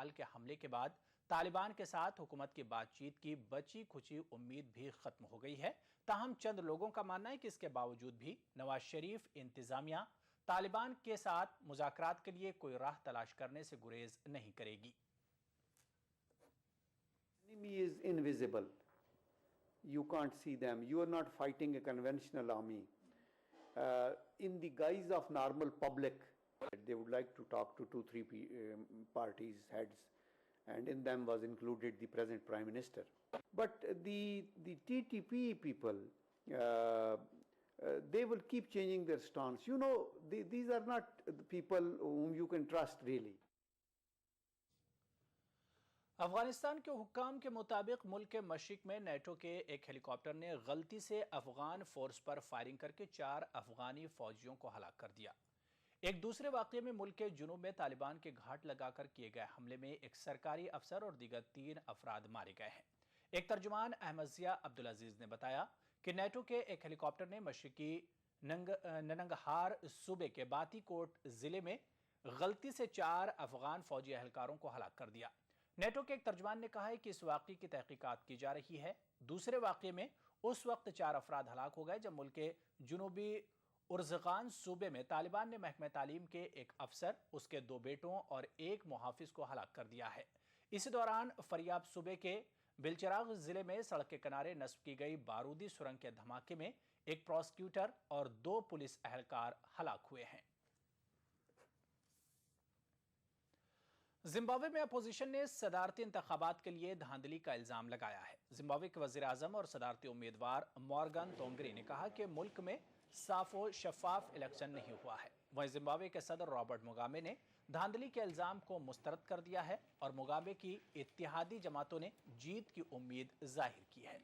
हाल के हमले के बाद तालिबान के साथ हुकूमत की बातचीत की बची खुची उम्मीद भी खत्म हो गई है। ताहम चंद लोगों का मानना है कि इसके बावजूद भी नवाज शरीफ इंतजामिया तालिबान के साथ मुज़ाकरात के लिए कोई राह तलाश करने से गुरेज नहीं करेगी। Enemy is invisible. You can't see them. You are not fighting a conventional army. In the guise of normal public, they would like to talk to 2-3 parties heads, and in them was included the present Prime Minister. But the TTP people, they will keep changing their stance. You know, these are not the people whom you can trust really. Afghanistan के हुक्काम के मुताबिक मुल्क के मशरिक में NATO के एक helicopter ने गलती से अफगान फोर्स पर फायरिंग करके 4 अफगानी फौजियों को हलाक कर दिया। एक दूसरे वाक़ये में मुल्क के जुनूब में तालिबान के घाट लगाकर किए गए हमले में एक सरकारी अफसर और दीगर 3 अफराद मारे गए हैं। एक तर्जुमान अहमद ज़िया अब्दुल अजीज ने बताया कि नेटो के एक हेलीकॉप्टर ने मशरिकी ननंगहार सूबे के बाती कोट जिले में गलती से 4 अफगान फौजी एहलकारों को हलाक कर दिया। नेटो के एक तर्जुमान ने कहा है कि इस वाक़ये की तहकीकात की जा रही है। दूसरे वाक़ये में उस वक्त 4 अफराद हलाक हो गए जब मुल्क के जुनूबी उर्ज़गान सूबे में तालिबान ने महकमे तालीम के एक अफसर, उसके 2 बेटों और 1 मुहाफिज को हलाक कर दिया है। इसी दौरान फरियाब सूबे के बिलचराग जिले में सड़क के किनारे नस्ब की गई बारूदी सुरंग के धमाके में एक प्रोसिक्यूटर और 2 पुलिस एहलकार हलाक हुए हैं। जिम्बाब्वे में अपोजिशन ने सदारती इंतखाबात के लिए धांधली का इल्जाम लगाया है। जिम्बाब्वे के वजीर आजम और सदारती उम्मीदवार मॉर्गन तोंगरी ने कहा कि मुल्क में साफ और शफाफ इलेक्शन नहीं हुआ है। वहीं जिम्बाब्वे के सदर रॉबर्ट मुगाबे ने धांधली के इल्जाम को मुस्तरद कर दिया है और मुगाबे की इत्तेहादी जमातों ने जीत की उम्मीद जाहिर की है।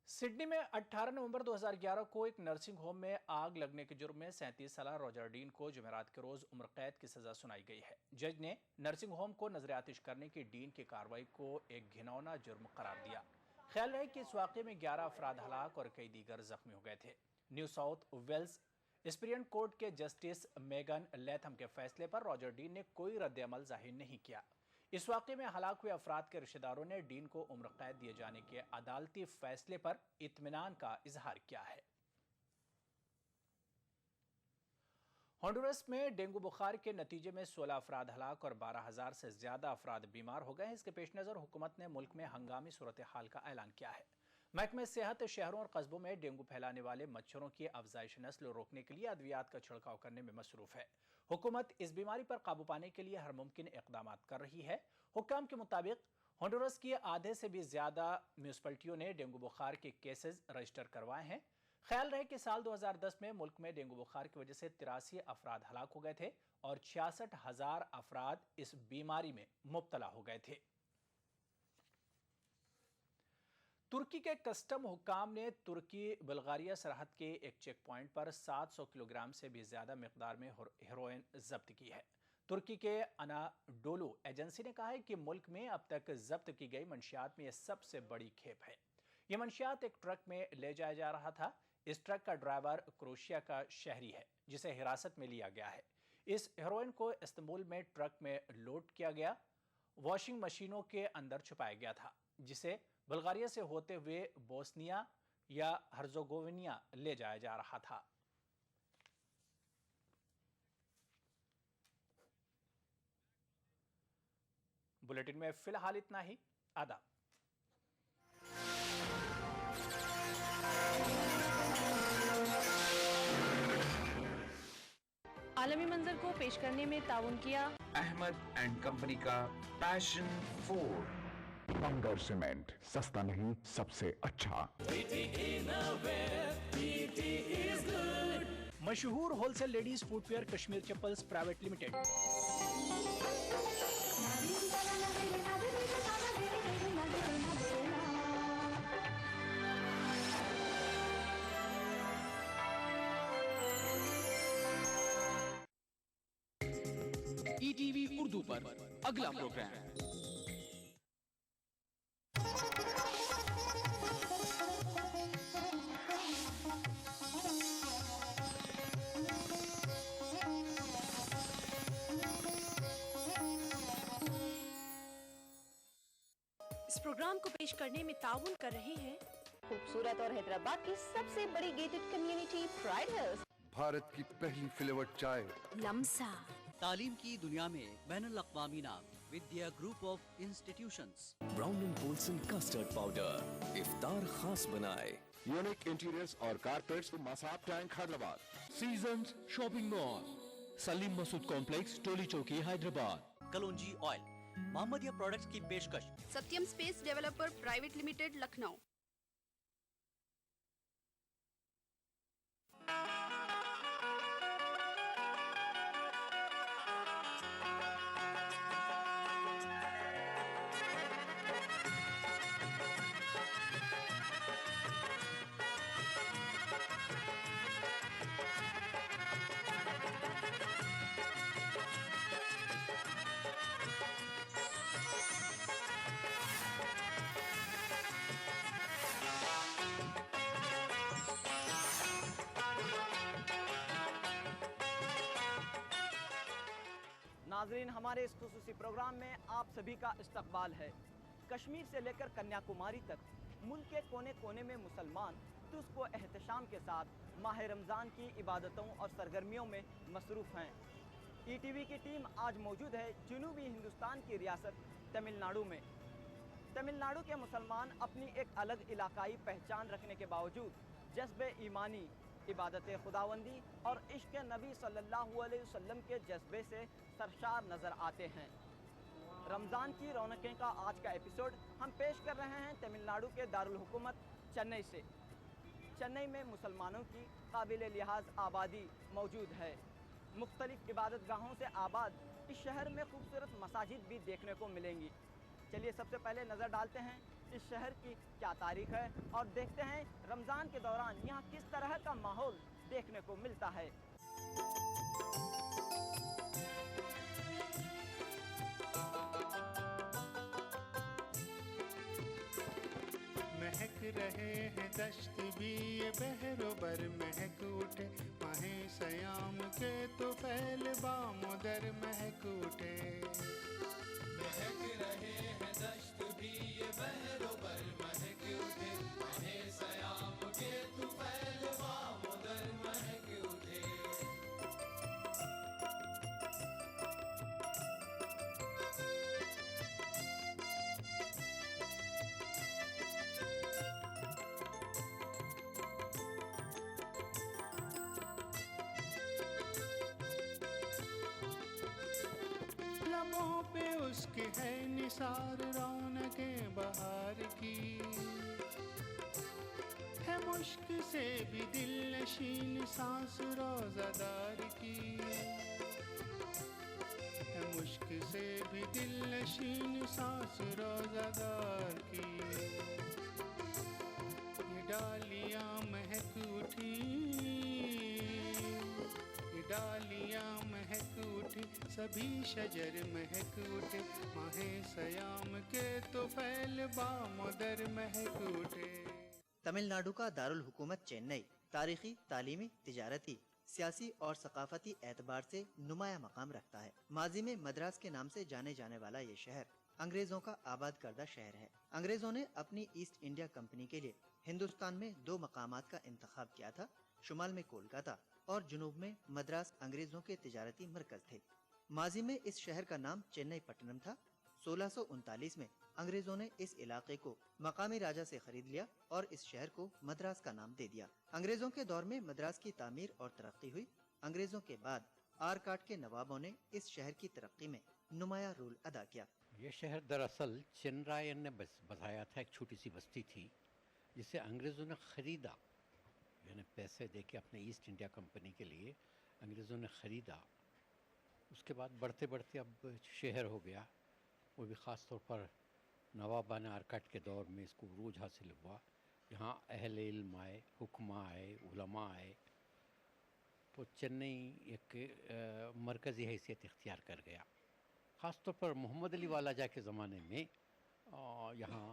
सिडनी में 18 नवंबर 2011 को एक नर्सिंग होम में आग लगने के जुर्म में 37 साला रॉजर डीन को जुमेरात के रोज उम्र कैद की सजा सुनाई गई है। जज ने नर्सिंग होम को नजर आतिश करने की डीन की कार्रवाई को एक घिनौना जुर्म करार दिया। ख्याल रहे कि इस वाक़े में 11 अफराद हलाक और कई दीगर जख्मी हो गए थे। New South Wales Supreme Court के जस्टिस मेगन लैथम के फैसले पर रॉजर डीन ने कोई रद्द-ए-अमल जाहिर नहीं किया। इस वाक़े में हलाक हुए अफराद के रिश्तेदारों ने डीन को उम्र कैद दिए जाने के अदालती फैसले पर इत्मीनान का इजहार किया है। होंडुरस में डेंगू बुखार के नतीजे में 16 अफराद हलाक और 12,000 से ज्यादा अफराद बीमार हो गए हैं। इसके पेश नज़र हुकूमत ने मुल्क में हंगामी सूरत हाल का ऐलान किया है। महकमे सेहत शहरों और कस्बों में डेंगू फैलाने वाले मच्छरों की अफजाइश नस्ल रोकने के लिए अद्वियात का छिड़काव करने में मसरूफ है। हुकूमत इस बीमारी पर काबू पाने के लिए हर मुमकिन इकदाम कर रही है। हुक्काम के मुताबिक होंडुरस की आधे से भी ज्यादा म्यूनिसिपैलिटियों ने डेंगू बुखार के केसेस रजिस्टर करवाए हैं। ख्याल रहे कि साल 2010 में मुल्क में डेंगू बुखार की वजह से 83 अफराद हलाक हो गए थे और 66,000 अफराद इस बीमारी में मुब्तला हो गए थे। तुर्की के कस्टम हुक्काम ने तुर्की बुल्गारिया सरहद के एक चेक पॉइंट पर 700 किलोग्राम से भी ज्यादा मिकदार में हेरोइन जब्त की है। तुर्की के अनाडोलू एजेंसी ने कहा है कि मुल्क में अब तक जब्त की गई मंशियात में यह सबसे बड़ी खेप है। यह मंशियात एक ट्रक में ले जाया जा रहा था। इस ट्रक का ड्राइवर क्रोएशिया का शहरी है जिसे हिरासत में लिया गया है। इस हेरोइन को इस्तांबुल में ट्रक में लोड किया गया वॉशिंग मशीनों के अंदर छुपाया गया था, जिसे बुल्गारिया से होते हुए बोस्निया या हर्जोगोविनिया ले जाया जा रहा था। बुलेटिन में फिलहाल इतना ही। आदाब। आलमी मंजर को पेश करने में ताउन किया अहमद एंड कंपनी का पैशन फूड। बंगर सीमेंट, सस्ता नहीं सबसे अच्छा। मशहूर wholesale ladies footwear Kashmir chappals private limited. ETV Urdu पर अगला प्रोग्राम। हुक्काम को पेश करने में ताउन कर रहे हैं खूबसूरत और हैदराबाद की सबसे बड़ी gated community pride hills, Bharat की पहली फ्लेवर्ड चाय लम्सा, तालीम की दुनिया में बैनुल अक़वामी नाम Vidya group of institutions, Brown and Polson custard powder इफ्तार खास बनाए, यूनिक इंटीरियर्स और carpets Masab tank Hyderabad, seasons shopping mall, Salim Masood complex, Toli Chowki, Hyderabad. कलौंजी ऑयल, मोहम्मदिया प्रोडक्ट्स की पेशकश, Satyam space developer private limited, Lucknow. नाजरीन, हमारे इस खुसूसी प्रोग्राम में आप सभी का इस्तकबाल है। कश्मीर से लेकर कन्याकुमारी तक मुल्क के कोने कोने में मुसलमान तुस्क व एहतशाम के साथ माह रमज़ान की इबादतों और सरगर्मियों में मसरूफ़ हैं। ETV की टीम आज मौजूद है जनूबी हिंदुस्तान की रियासत तमिलनाडु में। तमिलनाडु के मुसलमान अपनी एक अलग इलाकाई पहचान रखने के बावजूद जज्बे ईमानी, इबादत खुदावंदी और इश्क नबी सल्लल्लाहु अलैहि वसल्लम के जज्बे से सरशार नज़र आते हैं। रमज़ान की रौनकें का आज का एपिसोड हम पेश कर रहे हैं तमिलनाडु के दारुल हुकूमत चेन्नई से। चेन्नई में मुसलमानों की काबिल लिहाज आबादी मौजूद है। मुख्तलिफ इबादत गाहों से आबाद इस शहर में खूबसूरत मसाजिद भी देखने को मिलेंगी। चलिए सबसे पहले नज़र डालते हैं इस शहर की क्या तारीख है और देखते हैं रमज़ान के दौरान यहाँ किस तरह का माहौल देखने को मिलता है। महक रहे हैं दश्त भी ये बहरोबर महक उठे, माहे सयाम के तो फैल बामुदर महक उठे। महक रहे हैं दश्त भी ये बहरोबर महक उठे, माहे सयाम के तो फैल बामुदर महक उठे। लबों पे उसके है निसार रौनकें बहार की, है मुश्क से भी दिल नशीन सांस रोज़ादार की, है मुश्क से भी दिल नशीन सांस रोज़ादार की। ये डालियाँ महक उठी, ये डालियाँ महक उठी, सभी शजर महक उठे, माहे सयाम के तो फैल बामुदर महक उठे। तमिलनाडु का दारुल हुकूमत चेन्नई तारीखी, तालीमी, तिजारती, सियासी और सकाफती एतबार से नुमाया मकाम रखता है। माजी में मद्रास के नाम से जाने जाने वाला ये शहर अंग्रेजों का आबाद करदा शहर है। अंग्रेजों ने अपनी ईस्ट इंडिया कंपनी के लिए हिंदुस्तान में 2 मकामात का इंतखाब किया था। शुमाल में कोलकाता और जुनूब में मद्रास अंग्रेजों के तिजारती मरकज थे। माजी में इस शहर का नाम चेन्नई पट्टनम था। 1639 में अंग्रेजों ने इस इलाके को मकामी राजा से खरीद लिया और इस शहर को मद्रास का नाम दे दिया। अंग्रेजों के दौर में मद्रास की तामीर और तरक्की हुई। अंग्रेजों के बाद आरकाट के नवाबों ने इस शहर की तरक्की में नुमाया रोल अदा किया। ये शहर दरअसल चेन्नरायन ने बसाया था। एक छोटी सी बस्ती थी जिसे अंग्रेज़ों ने ख़रीदा, यानी पैसे दे के अपने ईस्ट इंडिया कंपनी के लिए अंग्रेज़ों ने ख़रीदा। उसके बाद बढ़ते बढ़ते अब शहर हो गया। वो भी ख़ास तौर पर नवाबान आरकाट के दौर में इसको उरूज हासिल हुआ। यहाँ अहले इल्म आए, हुक्मा आए, उलमा आए, तो चेन्नई एक मरकज़ी हैसियत इख्तियार कर गया। ख़ास तौर पर मोहम्मद अली वालाजा के ज़माने में यहाँ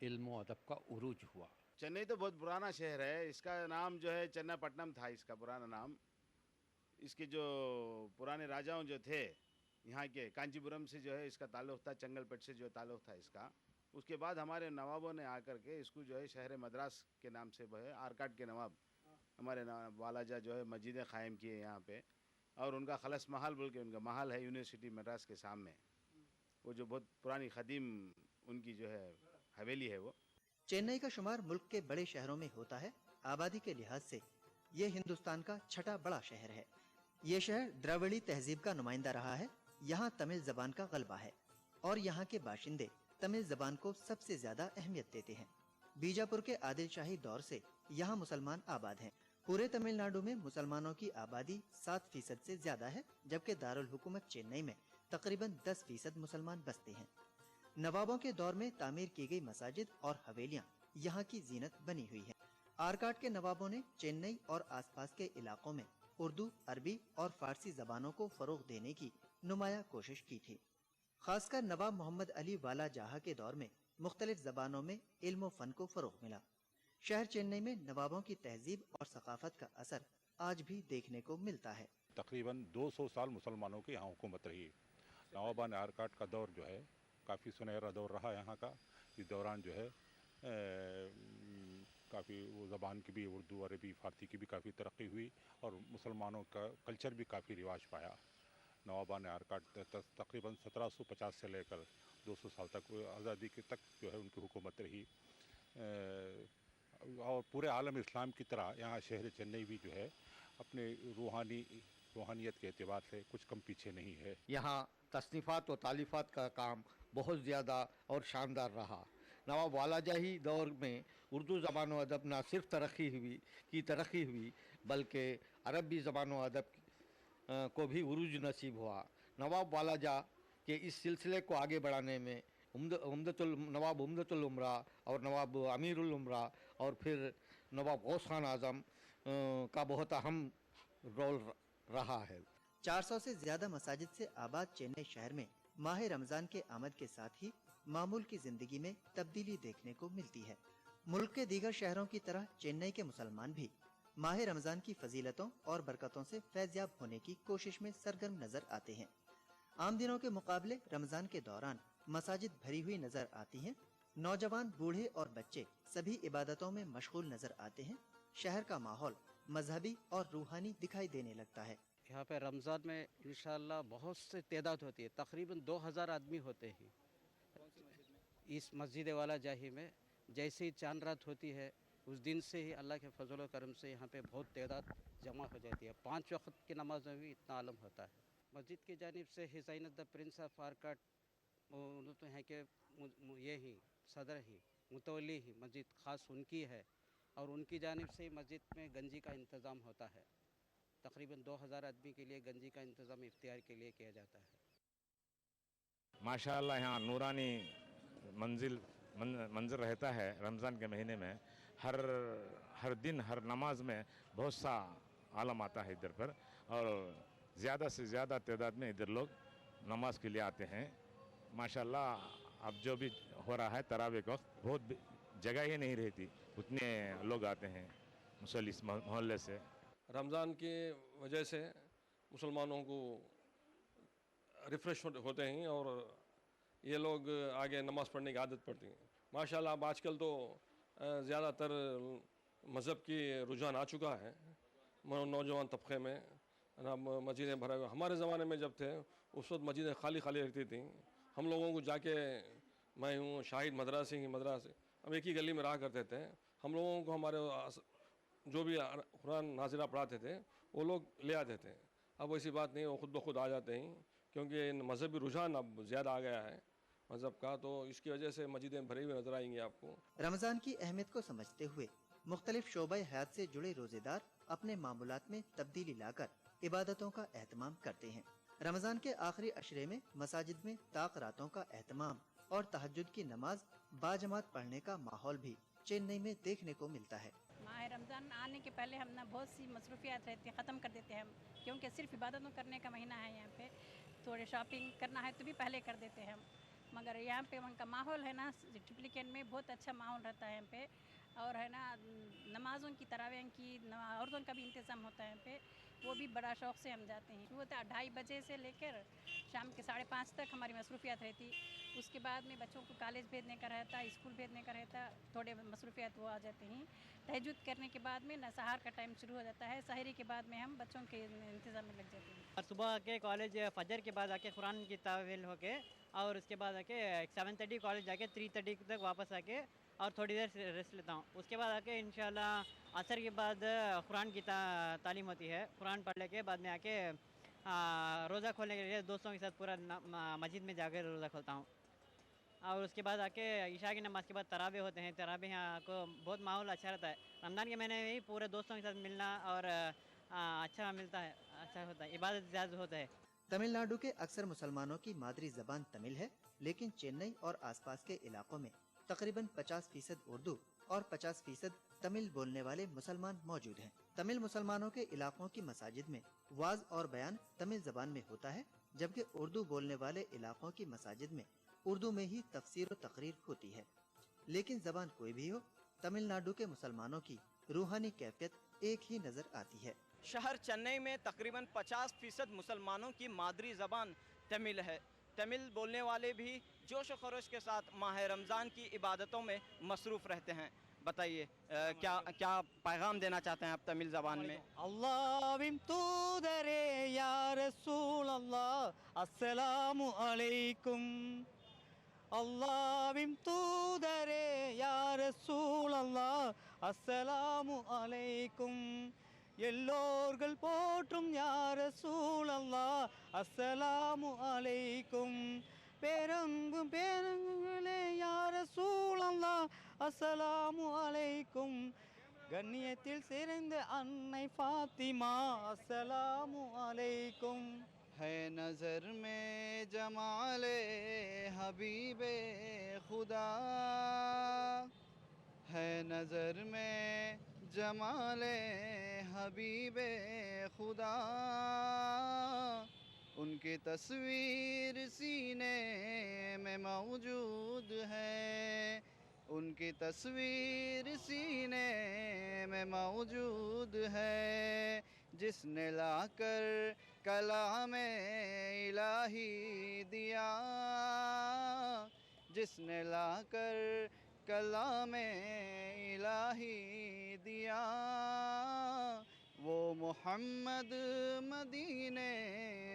इल्म व अदब का उरूज हुआ। चेन्नई तो बहुत पुराना शहर है। इसका नाम जो है चन्नापट्टनम था, इसका पुराना नाम। इसके जो पुराने राजाओं जो थे यहाँ के, कांचीपुरम से जो है इसका ताल्लुक़ था, चंगलपेट से जो ताल्लुक़ था इसका। उसके बाद हमारे नवाबों ने आकर के इसको जो है शहर मद्रास के नाम से है आरकाट के नवाब हमारे वालाजा जो है मस्जिदें क़ायम किए यहाँ पे, और उनका खलस महल बोल के उनका महल है यूनिवर्सिटी मद्रास के सामने, वो जो बहुत पुरानी खदीम उनकी जो है हवेली है वो। चेन्नई का शुमार मुल्क के बड़े शहरों में होता है। आबादी के लिहाज से ये हिंदुस्तान का छठा बड़ा शहर है। ये शहर द्रविड़ी तहजीब का नुमाइंदा रहा है। यहाँ तमिल जबान का गलबा है और यहाँ के बाशिंदे तमिल जबान को सबसे ज्यादा अहमियत देते हैं। बीजापुर के आदिल शाही दौर से यहाँ मुसलमान आबाद हैं। पूरे तमिलनाडु में मुसलमानों की आबादी 7% से ज्यादा है, जबकि दारुल हुकूमत चेन्नई में तकरीबन 10% मुसलमान बसते हैं। नवाबों के दौर में तामीर की गई मसाजिद और हवेलियाँ यहाँ की जीनत बनी हुई है। आरकाट के नवाबों ने चेन्नई और आसपास के इलाकों में उर्दू, अरबी और फारसी जबानों को फरोग देने की नुमाया कोशिश की थी। खासकर नवाब मोहम्मद अली वाला जहा के दौर में मुख्तलिफ जबानों में इल्म व फन को फरोग मिला। शहर चेन्नई में नवाबों की तहजीब और सकाफत का असर आज भी देखने को मिलता है। तकरीबन 200 साल मुसलमानों की यहाँ हुकूमत रही। नवाबान आरकाट का दौर जो है काफ़ी सुनहरा दौर रहा यहाँ का। इस दौरान जो है काफ़ी वो ज़बान की भी, उर्दू, अरबी, फ़ारसी की भी काफ़ी तरक्की हुई और मुसलमानों का कल्चर भी काफ़ी रिवाज पाया। नवाबान आरकाट तकरीबन 1750 से लेकर 200 साल तक आज़ादी के तक जो है उनकी हुकूमत रही। और पूरे आलम इस्लाम की तरह यहाँ शहर चेन्नई भी जो है अपने रूहानियत के एतबार से कुछ कम पीछे नहीं है। यहाँ तसनीफ़ात व तालीफ़ात का काम बहुत ज़्यादा और शानदार रहा। नवाब वालाजाही दौर में उर्दू ज़बान व अदब न सिर्फ तरक्की हुई बल्कि अरबी ज़बान व अदब को भी उरूज नसीब हुआ। नवाब वालाजा के इस सिलसिले को आगे बढ़ाने में नवाब उम्दतुल उमरा और नवाब अमीरुल उमरा और फिर नवाब गौस खान आज़म का बहुत अहम रोल रहा है। 400 से ज्यादा मसाजिद से आबाद चेन्नई शहर में माह रमजान के आमद के साथ ही मामूल की जिंदगी में तब्दीली देखने को मिलती है। मुल्क के दीगर शहरों की तरह चेन्नई के मुसलमान भी माह रमजान की फजीलतों और बरकतों से फैज़याब होने की कोशिश में सरगर्म नजर आते हैं। आम दिनों के मुकाबले रमजान के दौरान मसाजिद भरी हुई नजर आती हैं। नौजवान, बूढ़े और बच्चे सभी इबादतों में मशगूल नजर आते हैं। शहर का माहौल मजहबी और रूहानी दिखाई देने लगता है। यहाँ पे रमज़ान में इंशाअल्लाह बहुत से तादाद होती है, तकरीबन 2000 आदमी होते हैं इस मस्जिद वाला जाही में। जैसे ही चांद रात होती है उस दिन से ही अल्लाह के फजल व करम से यहाँ पे बहुत तादाद जमा हो जाती है। 5 वक्त की नमाज में भी इतना आलम होता है। मस्जिद की जानिब से हिज़ाइन द प्रिंस ऑफ आरकाट तो है कि ये ही सदर ही मुतवली ही मस्जिद ख़ास उनकी है और उनकी जानिब से मस्जिद में गंजी का इंतज़ाम होता है। तकरीबन 2000 आदमी के लिए गंजी का इंतज़ाम इफ्तियार के लिए किया जाता है। माशाअल्लाह यहाँ नूरानी मंजर रहता है। रमज़ान के महीने में हर दिन हर नमाज में बहुत सा आलम आता है इधर पर, और ज़्यादा से ज़्यादा तादाद में इधर लोग नमाज के लिए आते हैं। माशाअल्लाह अब जो भी हो रहा है तरावी के वक्त बहुत जगह ही नहीं रहती, उतने लोग आते हैं मुसल्ली मोहल्ले से। रमज़ान की वजह से मुसलमानों को रिफ़्रेश होते हैं और ये लोग आगे नमाज़ पढ़ने की आदत पड़ती है। माशाल्लाह अब आजकल तो ज़्यादातर मज़हब की रुझान आ चुका है नौजवान तबके में। मस्जिदें भरा हुआ, हमारे ज़माने में जब थे उस वक्त मस्जिदें खाली रहती थी। हम लोगों को जाके, मैं हूँ शाहिद मदरसे, हम एक ही गली में रहा करते थे। हम लोगों को हमारे जो भी कुरान नाज़िला पढ़ाते थे वो लोग ले आते थे। अब वैसी बात नहीं, वो खुद ब खुद आ जाते हैं क्योंकि मज़हबी रुझान अब ज़्यादा आ गया है मज़हब का, तो इसकी वजह से मस्जिदें भरी हुई नजर आएंगी आपको। रमज़ान की अहमियत को समझते हुए मुख्तलिफ शोबे हयात से जुड़े रोजेदार अपने मामूलात में तब्दीली लाकर इबादतों का एहतमाम करते हैं। रमज़ान के आखिरी अशरे में मसाजिद में ताक रातों का एहतमाम और तहज्जुद की नमाज बाजमात पढ़ने का माहौल भी चेन्नई में देखने को मिलता है। माह रमज़ान आने के पहले हम ना बहुत सी मसरूफियात रहती है, ख़त्म कर देते हैं हम, क्योंकि सिर्फ इबादतों करने का महीना है। यहाँ पे थोड़े शॉपिंग करना है तो भी पहले कर देते हैं हम, मगर यहाँ पे उनका माहौल है ना ट्रिप्लिकेन में बहुत अच्छा माहौल रहता है यहाँ पे। और है ना नमाज़ों की, तरावीह की, औरतों का भी इंतज़ाम होता है यहाँ पे। वो भी बड़ा शौक़ से हम जाते हैं। वो 2:30 बजे से लेकर शाम के 5:30 तक हमारी मसरूफियत रहती। उसके बाद में बच्चों को कॉलेज भेजने का रहता, स्कूल भेजने का रहता, थोड़े मसरूफियत वो आ जाते हैं। तहज्जुद करने के बाद में नसहार का टाइम शुरू हो जाता है। सहरी के बाद में हम बच्चों के इंतज़ाम में लग जाते हैं। और सुबह आके कॉलेज फजर के बाद आके कुरान की तावील होके और उसके बाद आके 7:30 कॉलेज जाके 3:30 तक वापस आके और थोड़ी देर रेस्ट लेता हूँ। उसके बाद आके इंशाल्लाह असर के बाद कुरान की तालीम होती है। कुरान पढ़ने के बाद में आके रोज़ा खोलने के लिए दोस्तों के साथ पूरा मस्जिद में जाकर रोज़ा खोलता हूँ। और उसके बाद आके ईशा की नमाज़ के बाद तराबे होते हैं। तराबे यहाँ को बहुत माहौल अच्छा रहता है। रमज़ान के महीने में ही पूरे दोस्तों के साथ मिलना और अच्छा मिलता है, अच्छा होता है, इबादत ज़्यादा होता है। तमिलनाडु के अक्सर मुसलमानों की मादरी ज़बान तमिल है, लेकिन चेन्नई और आसपास के इलाकों में तकरीबन 50% उर्दू और 50% तमिल बोलने वाले मुसलमान मौजूद हैं। तमिल मुसलमानों के इलाकों की मसाजिद में वाज और बयान तमिल ज़बान में होता है, जबकि उर्दू बोलने वाले इलाकों की मसाजिद में उर्दू में ही तफसीर और तकरीर होती है। लेकिन ज़बान कोई भी हो, तमिलनाडु के मुसलमानों की रूहानी कैफियत एक ही नज़र आती है। शहर चेन्नई में तकरीबन 50% मुसलमानों की मादरी ज़बान तमिल है। तमिल बोलने वाले भी जोश व खरोश के साथ माह रमज़ान की इबादतों में मसरूफ़ रहते हैं। बताइए क्या पैगाम देना चाहते हैं आप तमिल ज़बान में? अल्लाह तूदरे या रसूल अल्लाह अस्सलामु अलैकुम। अल्लाह तूदरे या रसूल अल्लाह अस्सलामु अलैकुम। எல்லோர்கள் போற்றும் யா ரசூல் அல்லாஹ் அஸ்ஸலாமு அலைக்கும்। பேரங்கும் பேரங்களே யா ரசூல் அல்லாஹ் அஸ்ஸலாமு அலைக்கும்। கண்ணியத்தில் சிறந்த அன்னை ஃபாத்திமா அஸ்ஸலாமு அலைக்கும்। है नज़र में जमाले हबीबे खुदा, है नज़र में जमाले हबीबे खुदा। उनकी तस्वीर सीने में मौजूद है, उनकी तस्वीर सीने में मौजूद है। जिसने लाकर कलाम इलाही दिया, जिसने लाकर कलाम इलाही दिया, वो मोहम्मद मदीने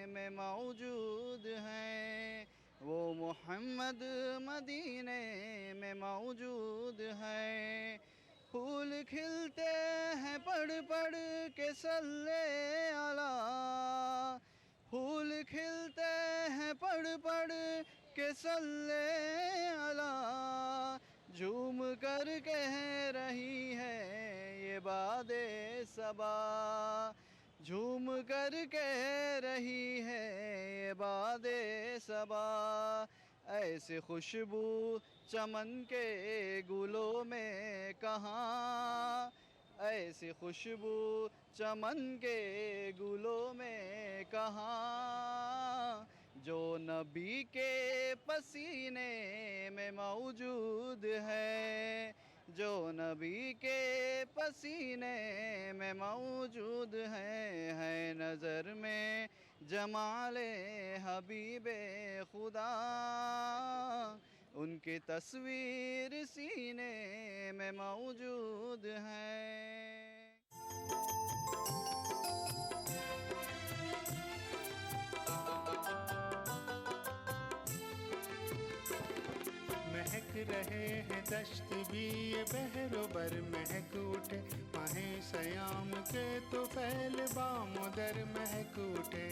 में मौजूद हैं, वो मोहम्मद मदीने में मौजूद हैं। फूल खिलते हैं पढ़ पढ़ के सल्ले अला, फूल खिलते हैं पढ़ पढ़ के सल्ले अला। झूम कर कह रही है ये बादे सबा, झूम कर कह रही है ये बादे सबा। ऐसी खुशबू चमन के गुलों में कहाँ, ऐसी खुशबू चमन के गुलों में कहाँ। जो नबी के पसीने में मौजूद है, जो नबी के पसीने में मौजूद है नज़र में जमाले हबीबे खुदा। उनकी तस्वीर सीने में मौजूद है। महक रहे हैं दश्त भी ये बहरोबर महक उठे, माहे सयाम के तो फैल बामुदर महक उठे।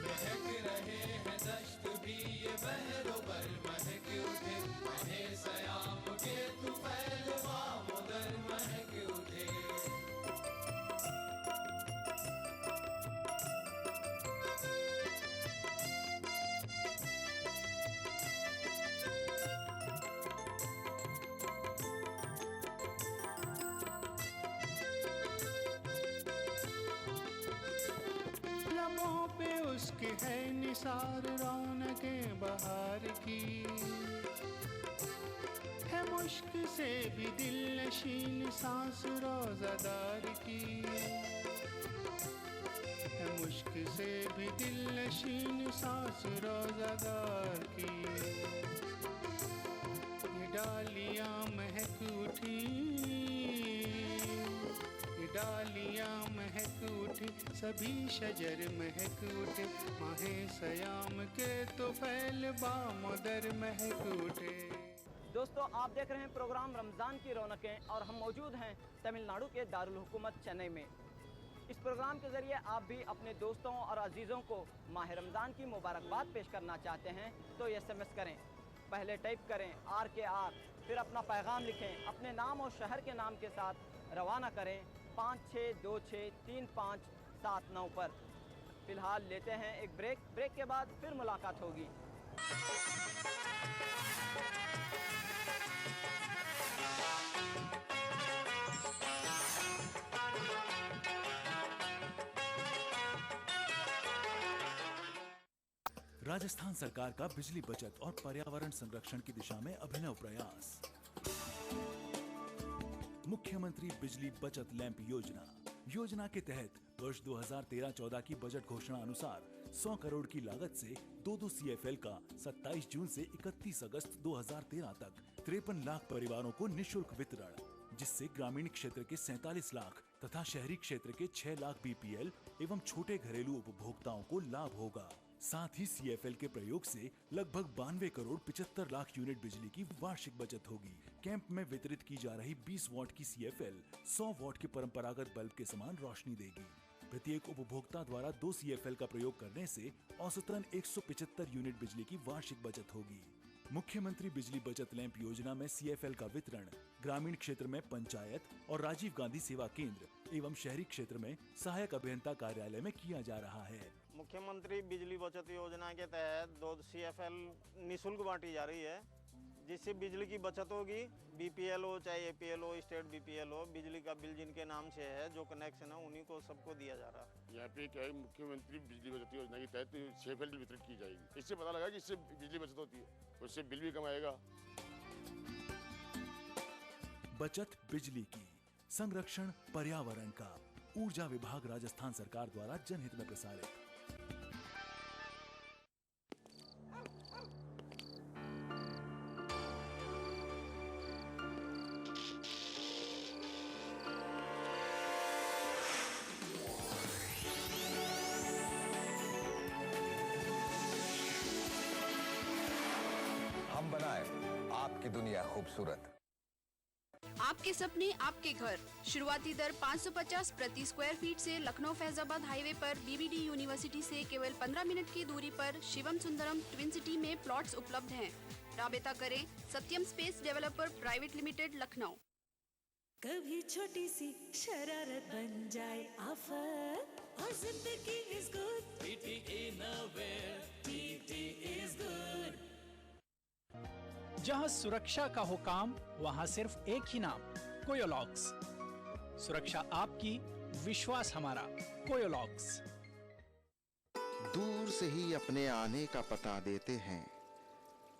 महक रहे हैं दश्त भी ये बहरोबर महक उठे, माहे सयाम के तो फैल बामुदर महक उठे। उसकी है निसार रौनकें बहार की, है मुश्क से भी दिल नशीन सांस रोज़ादार की। दिल नशीन सांस रोजादार की, ये डालियां महक उठी, ये डालियां महक उठी, सभी शजर महक उठे, माहे सयाम के तो फैल बामुदर महक उठे। दोस्तों, आप देख रहे हैं प्रोग्राम रमज़ान की रौनकें और हम मौजूद हैं तमिलनाडु के दारुल हुकूमत चेन्नई में। इस प्रोग्राम के ज़रिए आप भी अपने दोस्तों और अजीज़ों को माह रमज़ान की मुबारकबाद पेश करना चाहते हैं तो SMS करें। पहले टाइप करें RKR, फिर अपना पैगाम लिखें, अपने नाम और शहर के नाम के साथ रवाना करें 56263579 पर। फ़िलहाल लेते हैं एक ब्रेक के बाद फिर मुलाकात होगी। राजस्थान सरकार का बिजली बचत और पर्यावरण संरक्षण की दिशा में अभिनव प्रयास। मुख्यमंत्री बिजली बचत लैंप योजना के तहत वर्ष 2013-14 की बजट घोषणा अनुसार 100 करोड़ की लागत से 2 CFL का 27 जून से 31 अगस्त 2013 तक 53 लाख परिवारों को निशुल्क वितरण, जिससे ग्रामीण क्षेत्र के 47 लाख तथा शहरी क्षेत्र के 6 लाख BPL एवं छोटे घरेलू उपभोक्ताओं को लाभ होगा। साथ ही CFL के प्रयोग से लगभग 92 करोड़ 75 लाख यूनिट बिजली की वार्षिक बचत होगी। कैंप में वितरित की जा रही 20 वॉट की CFL 100 वॉट के परंपरागत बल्ब के समान रोशनी देगी। प्रत्येक उपभोक्ता द्वारा 2 CFL का प्रयोग करने से औसतन 175 यूनिट बिजली की वार्षिक बचत होगी। मुख्यमंत्री बिजली बचत लैंप योजना में CFL का वितरण ग्रामीण क्षेत्र में पंचायत और राजीव गांधी सेवा केंद्र एवं शहरी क्षेत्र में सहायक अभियंता कार्यालय में किया जा रहा है। मुख्यमंत्री बिजली बचत योजना के तहत 2 CFL निःशुल्क बांटी जा रही है, जिससे बिजली की बचत होगी। BPL हो चाहे APL हो, स्टेट BPL हो, बिजली का बिल जिनके नाम से है, जो कनेक्शन है, उन्हीं को सबको दिया जा रहा है। यहाँ पे क्या है, मुख्यमंत्री बिजली बचत योजना के तहत CFL वितरित की जाएगी। इससे पता लगा कि इससे बिजली बचत होती है, उससे बिल भी कम आएगा। बचत बिजली की, संरक्षण पर्यावरण का, ऊर्जा विभाग राजस्थान सरकार द्वारा जनहित में प्रसारित। हम बनाए आपकी दुनिया खूबसूरत। आपके सपने आपके घर। शुरुआती दर 550 प्रति स्क्वायर फीट से लखनऊ फैजाबाद हाईवे पर BBD यूनिवर्सिटी से केवल 15 मिनट की दूरी पर शिवम सुंदरम ट्विन सिटी में प्लॉट्स उपलब्ध हैं। राबेता करें Satyam space developer private limited Lucknow. कभी छोटी सी शरारत बन जाए आफत और जिंदगी is good। TT Innovair, TT is good। जहाँ सुरक्षा का हो काम, वहाँ सिर्फ एक ही नाम, कोयोलॉक्स। सुरक्षा आपकी, विश्वास हमारा, कोयोलॉक्स। दूर से ही अपने आने का पता देते हैं,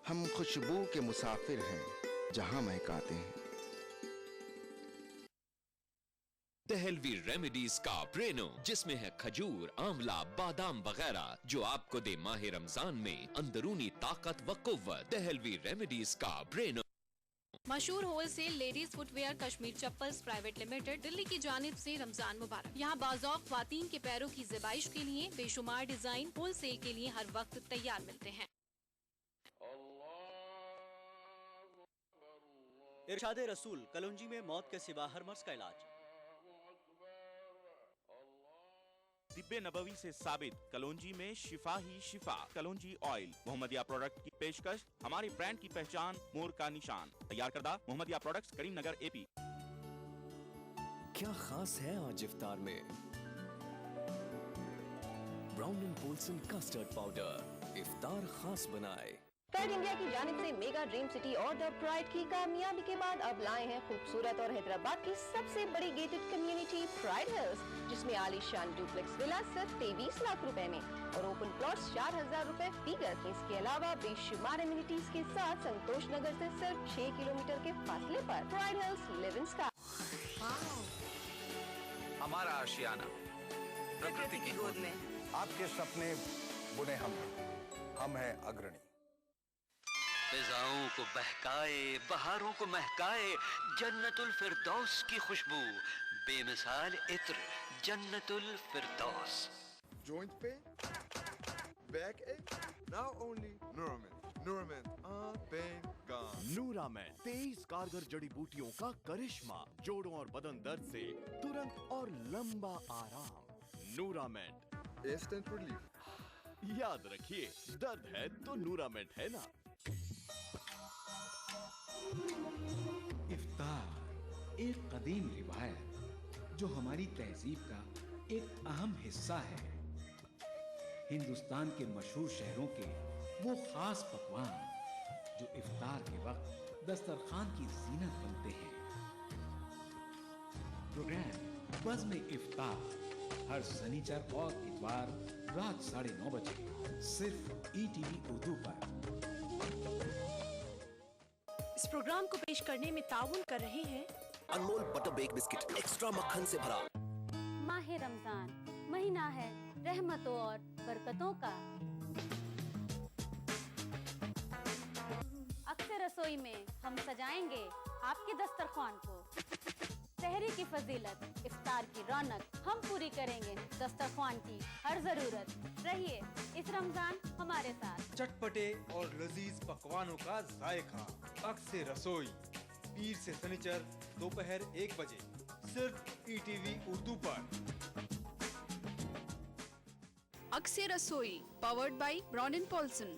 हम खुशबू के मुसाफिर हैं, जहाँ महकाते हैं। दहलवी रेमेडीज का ब्रेनो, जिसमें है खजूर, आंवला, बादाम वगैरह, जो आपको दे माह रमजान में अंदरूनी ताकत व कुव्वत। दहलवी रेमेडीज का ब्रेनो। मशहूर wholesale ladies footwear Kashmir chappals private limited Delhi की जानिब से रमजान मुबारक। यहाँ बाज़ौक़ ख्वातीन के पैरों की ज़िबाइश के लिए बेशुमार डिजाइन होलसेल के लिए हर वक्त तैयार मिलते हैं। इरशाद रसूल, कलौंजी में मौत के सिवा हर मर्ज का इलाज। तिब्बे नबवी से साबित, कलौंजी में शिफा ही शिफा। कलौंजी ऑयल, मोहम्मदिया प्रोडक्ट की पेशकश, हमारे ब्रांड की पहचान, मोर का निशान। तैयार करदा मोहम्मदिया प्रोडक्ट्स, करीमनगर AP। क्या खास है आज इफ्तार में? Brown and Polson custard powder इफ्तार खास बनाए। प्राइड इंडिया की जानिब से मेगा ड्रीम सिटी और द प्राइड की कामयाबी के बाद अब लाए हैं खूबसूरत और हैदराबाद की सबसे बड़ी गेटेड कम्युनिटी प्राइड हिल्स, जिसमें आलीशान डुप्लेक्स विला सिर्फ 23 लाख रुपए में और ओपन प्लॉट्स 4000 रुपए फी गज। इसके अलावा बेशुमार एमिनिटीज के साथ संतोष नगर से सिर्फ 6 किलोमीटर के फासले पर pride hills live in sky. हमारा आशियाना प्रकृति की गोद में। आपके सपने बुने हम हैं अग्रणी। फिजाओं को बहकाए, बहारों को महकाए, जन्नतुल फिरदौस की खुशबू, बेमिसाल इत्र, जन्नतुल फिरदौस। Joint pain, backache, now only Nurament. Nurament, pain gone. नूरामेंट, 23 कारगर जड़ी बूटियों का करिश्मा, जोड़ों और बदन दर्द से तुरंत और लंबा आराम। नूरामेंट, Instant relief. याद रखिए, दर्द है तो नूरामेंट है ना। इफ्तार एक कदीम रिवायत जो हमारी तहजीब का एक अहम हिस्सा है। हिंदुस्तान के मशहूर शहरों के वो खास पकवान जो इफ्तार के वक्त दस्तरखान की जीनत बनते हैं। प्रोग्राम बज़्म इफ्तार हर शनिचर और इतवार रात 9:30 बजे सिर्फ ETV उर्दू पर। इस प्रोग्राम को पेश करने में ताउन कर रहे हैं Anmol butter bake biscuit extra मक्खन से भरा। माह रमजान महीना है रहमतों और बरकतों का। अक्सर रसोई में हम सजाएंगे आपके दस्तरखान को। सहरी की फजीलत, इफ्तार की रौनक हम पूरी करेंगे दस्तरखान की हर जरूरत। रहिए इस रमजान हमारे साथ। चटपटे और लजीज पकवानों का जायका, अक्सर रसोई, पीर से शनिचर दोपहर 1 बजे सिर्फ ETV उर्दू पर। अक्सर रसोई powered by Brown and Polson.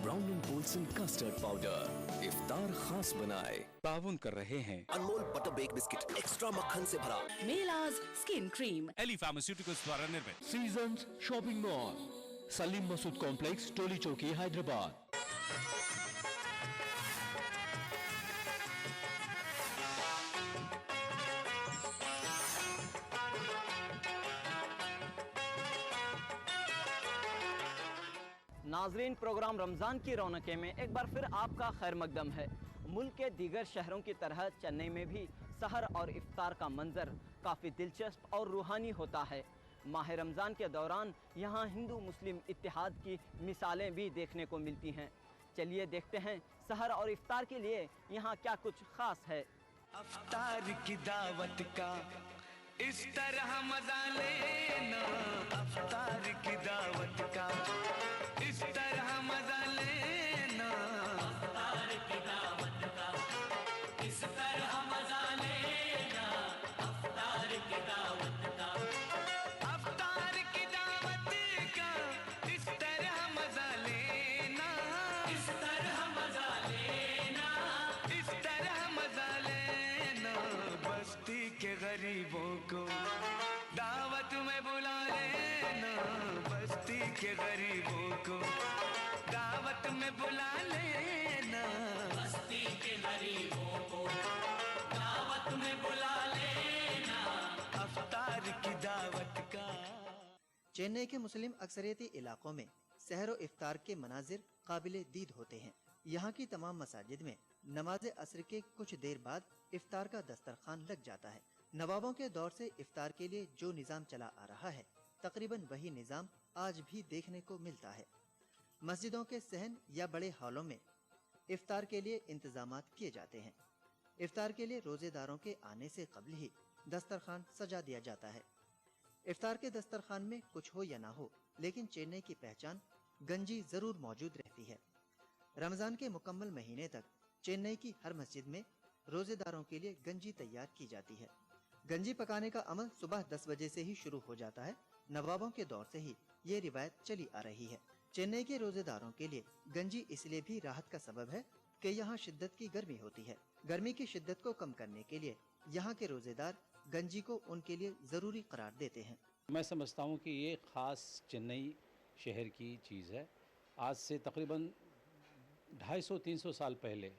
Brown and Polson custard powder इफ्तार खास बनाए। ताउन कर रहे हैं Anmol butter bake biscuit extra मक्खन से भरा। मेलाज स्किन क्रीम एली फार्मास्यूटिकल्स द्वारा निर्मित। Seasons shopping mall, Salim Masood complex, Toli Chowki, Hyderabad. नाजरीन, प्रोग्राम रमज़ान की रौनकें में एक बार फिर आपका खैर मकदम है। मुल्क के दीगर शहरों की तरह चेन्नई में भी सहर और इफ्तार का मंजर काफ़ी दिलचस्प और रूहानी होता है। माह रमज़ान के दौरान यहाँ हिंदू मुस्लिम इत्तेहाद की मिसालें भी देखने को मिलती हैं। चलिए देखते हैं सहर और इफ्तार के लिए यहाँ क्या कुछ खास है। इफ्तार की दावत का इस तरह मजा लेना, इफ्तार की दावत का इस तरह मजा लेना, इफ्तार की दावत का इस तरह मजा लेना, इफ्तार की दावत का इफ्तार की दावत का इस तरह मजा लेना, इस तरह मजा लेना, इस तरह मजा लेना। बस्ती के गरीबों को दावत में बुला लेना, बस्ती के गरीबों को दावत में बुला लेना, बस्ती के गरीबों को दावत में बुला लेना, इफ्तार की दावत का। चेन्नई के मुस्लिम अक्सरियती इलाकों में सहर और इफ्तार के मनाजिर काबिले दीद होते हैं। यहाँ की तमाम मसाजिद में नमाज असर के कुछ देर बाद इफ्तार का दस्तरखान लग जाता है। नवाबों के दौर से इफ्तार के लिए जो निज़ाम चला आ रहा है, तकरीबन वही निज़ाम आज भी देखने को मिलता है। मस्जिदों के सहन या बड़े हॉलों में इफ्तार के लिए इंतजामात किए जाते हैं। इफ्तार के लिए रोजेदारों के आने से कबल ही दस्तरखान सजा दिया जाता है। इफ्तार के दस्तरखान में कुछ हो या ना हो, लेकिन चेन्नई की पहचान गंजी जरूर मौजूद रहती है। रमजान के मुकम्मल महीने तक चेन्नई की हर मस्जिद में रोजेदारों के लिए गंजी तैयार की जाती है। गंजी पकाने का अमल सुबह 10 बजे से ही शुरू हो जाता है। नवाबों के दौर से ही ये रिवायत चली आ रही है। चेन्नई के रोजेदारों के लिए गंजी इसलिए भी राहत का सबब है कि यहाँ शिद्दत की गर्मी होती है। गर्मी की शिद्दत को कम करने के लिए यहाँ के रोजेदार गंजी को उनके लिए जरूरी करार देते हैं। मैं समझता हूँ कि ये ख़ास चेन्नई शहर की चीज़ है। आज से तकरीबन 250-300 साल पहले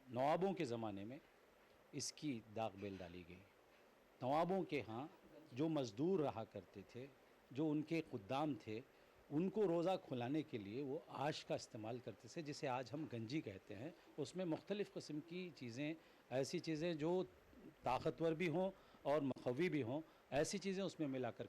नवाबों के ज़माने में इसकी दाग बेल डाली गई। नवाबों के यहाँ जो मज़दूर रहा करते थे, जो उनके खुद्दाम थे, उनको रोज़ा खुलाने के लिए वो आश का इस्तेमाल करते थे, जिसे आज हम गंजी कहते हैं। उसमें मुख्तलिफ़ किस्म की चीज़ें, ऐसी चीज़ें जो ताकतवर भी हों और मखवी भी हों, ऐसी चीज़ें उसमें मिलाकर